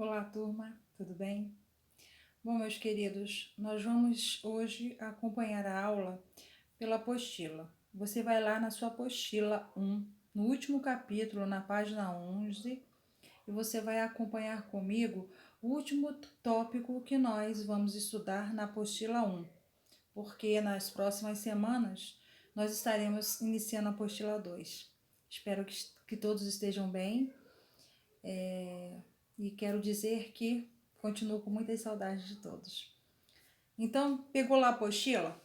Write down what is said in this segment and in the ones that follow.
Olá, turma, tudo bem? Bom, meus queridos, nós vamos hoje acompanhar a aula pela apostila. Você vai lá na sua apostila 1, no último capítulo, na página 11, e você vai acompanhar comigo o último tópico que nós vamos estudar na apostila 1, porque nas próximas semanas nós estaremos iniciando a apostila 2. Espero que todos estejam bem. E quero dizer que continuo com muitas saudades de todos. Então, pegou lá a apostila?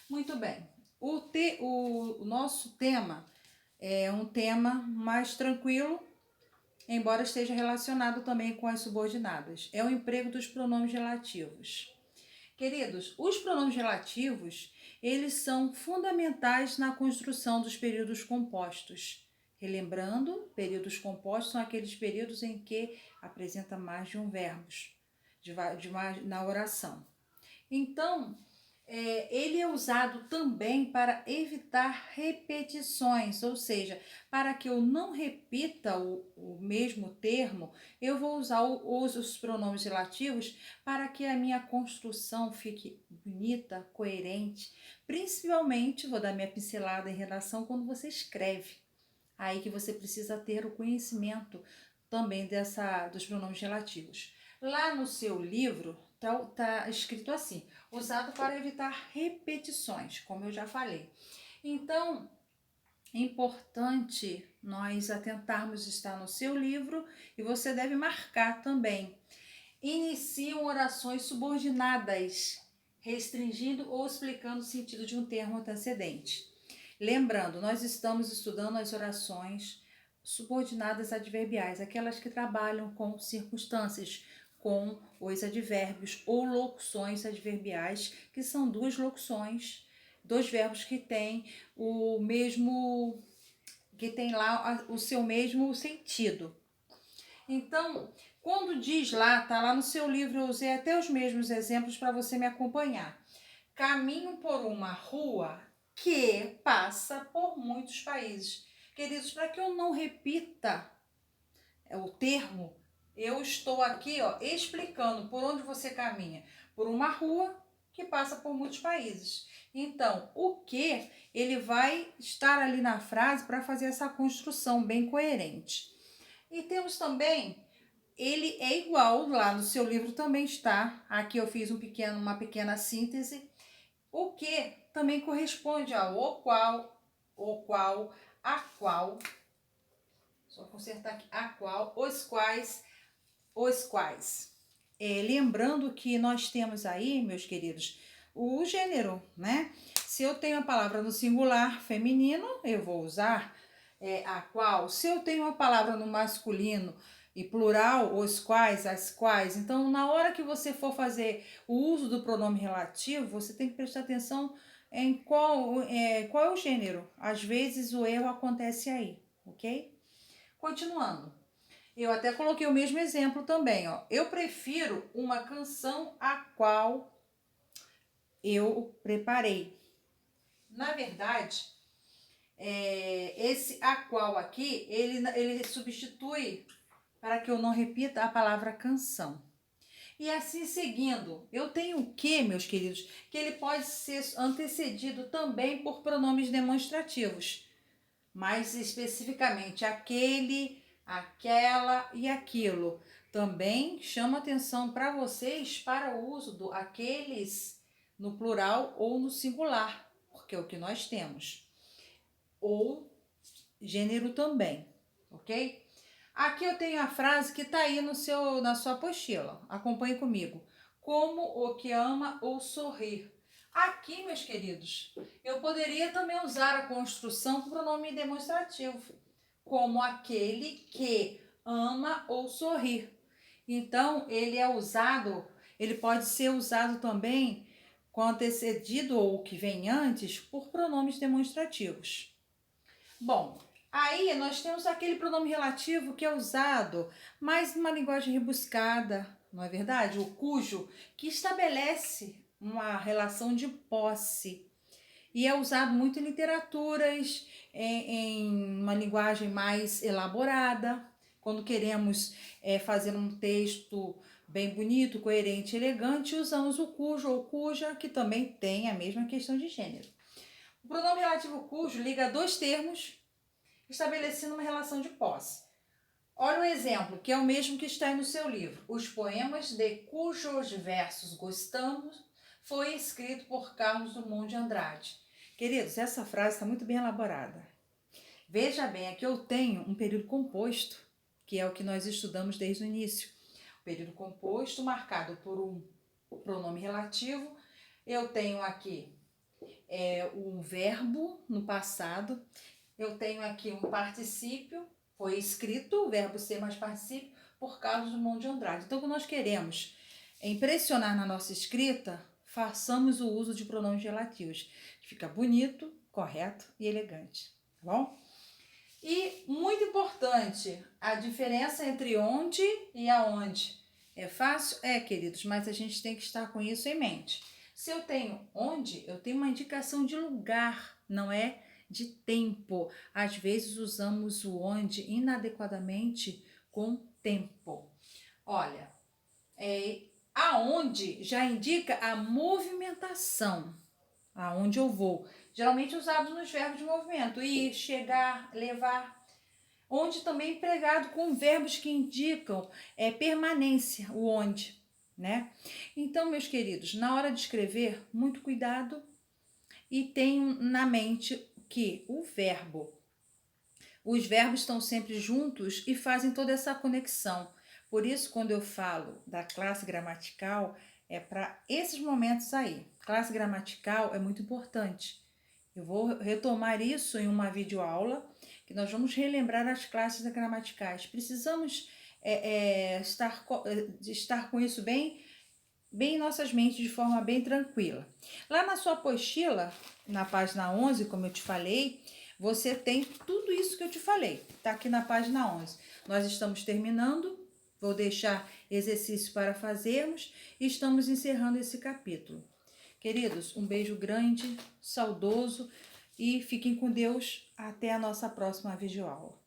Muito bem. O nosso tema é um tema mais tranquilo, embora esteja relacionado também com as subordinadas. É o emprego dos pronomes relativos. Queridos, os pronomes relativos, eles são fundamentais na construção dos períodos compostos. Relembrando, períodos compostos são aqueles períodos em que apresenta mais de um verbo na oração. Então, ele é usado também para evitar repetições, ou seja, para que eu não repita o mesmo termo, eu vou usar os pronomes relativos para que a minha construção fique bonita, coerente. Principalmente, vou dar minha pincelada em redação quando você escreve. Aí que você precisa ter o conhecimento também dos pronomes relativos. Lá no seu livro tá escrito assim: usado para evitar repetições, como eu já falei. Então, é importante nós atentarmos, está no seu livro, e você deve marcar também. Iniciam orações subordinadas, restringindo ou explicando o sentido de um termo antecedente. Lembrando, nós estamos estudando as orações subordinadas adverbiais, aquelas que trabalham com circunstâncias, com os advérbios ou locuções adverbiais, que são duas locuções, dois verbos que têm o mesmo, que tem lá o seu mesmo sentido. Então, quando diz lá, tá lá no seu livro, eu usei até os mesmos exemplos para você me acompanhar. Caminho por uma rua que passa por muitos países. Queridos, para que eu não repita o termo, eu estou aqui explicando por onde você caminha. Por uma rua que passa por muitos países. Então, o que ele vai estar ali na frase para fazer essa construção bem coerente. E temos também, ele é igual, lá no seu livro também está. Aqui eu fiz uma pequena síntese. O que também corresponde ao o qual, a qual, só consertar aqui, a qual, os quais, os quais. Lembrando que nós temos aí, meus queridos, o gênero, né? Se eu tenho a palavra no singular feminino, eu vou usar a qual. Se eu tenho a palavra no masculino e plural, os quais, as quais. Então, na hora que você for fazer o uso do pronome relativo, você tem que prestar atenção em qual é o gênero. Às vezes o erro acontece aí, ok? Continuando. Eu até coloquei o mesmo exemplo também, ó. Eu prefiro uma canção a qual eu preparei. Na verdade, esse a qual aqui, ele substitui, para que eu não repita, a palavra canção. E assim seguindo, eu tenho o que, meus queridos, que ele pode ser antecedido também por pronomes demonstrativos. Mais especificamente, aquele, aquela e aquilo. Também chama atenção para vocês para o uso do aqueles no plural ou no singular, porque é o que nós temos. Ou gênero também, ok? Aqui eu tenho a frase que está aí na sua apostila. Acompanhe comigo. Como o que ama ou sorrir. Aqui, meus queridos, eu poderia também usar a construção com pronome demonstrativo, como aquele que ama ou sorrir. Então, ele pode ser usado também com antecedido ou que vem antes por pronomes demonstrativos. Bom, aí nós temos aquele pronome relativo que é usado mais numa linguagem rebuscada, não é verdade? O cujo, que estabelece uma relação de posse. E é usado muito em literaturas, em uma linguagem mais elaborada, quando queremos fazer um texto bem bonito, coerente, elegante, usamos o cujo ou cuja, que também tem a mesma questão de gênero. O pronome relativo cujo liga dois termos, estabelecendo uma relação de posse. Olha o exemplo, que é o mesmo que está aí no seu livro. Os poemas de cujos versos gostamos foi escrito por Carlos Drummond de Andrade. Queridos, essa frase está muito bem elaborada. Veja bem, aqui eu tenho um período composto, que é o que nós estudamos desde o início. O período composto marcado por um pronome relativo. Eu tenho aqui um verbo no passado. Eu tenho aqui um particípio, foi escrito, o verbo ser mais particípio, por Carlos Drummond de Andrade. Então, quando nós queremos impressionar na nossa escrita, façamos o uso de pronomes relativos. Fica bonito, correto e elegante, tá bom? E muito importante, a diferença entre onde e aonde. É fácil? É, queridos, mas a gente tem que estar com isso em mente. Se eu tenho onde, eu tenho uma indicação de lugar, não é de tempo. Às vezes usamos o onde inadequadamente com tempo. Olha, aonde já indica a movimentação, aonde eu vou. Geralmente usado nos verbos de movimento, ir, chegar, levar. Onde também é empregado com verbos que indicam permanência, o onde, né? Então, meus queridos, na hora de escrever, muito cuidado e tenham na mente que os verbos estão sempre juntos e fazem toda essa conexão. Por isso, quando eu falo da classe gramatical, é para esses momentos aí. Classe gramatical é muito importante. Eu vou retomar isso em uma videoaula, que nós vamos relembrar as classes gramaticais. Precisamos estar com isso bem em nossas mentes, de forma bem tranquila. Lá na sua apostila, na página 11, como eu te falei, você tem tudo isso que eu te falei. Está aqui na página 11. Nós estamos terminando, vou deixar exercício para fazermos e estamos encerrando esse capítulo. Queridos, um beijo grande, saudoso e fiquem com Deus. Até a nossa próxima videoaula.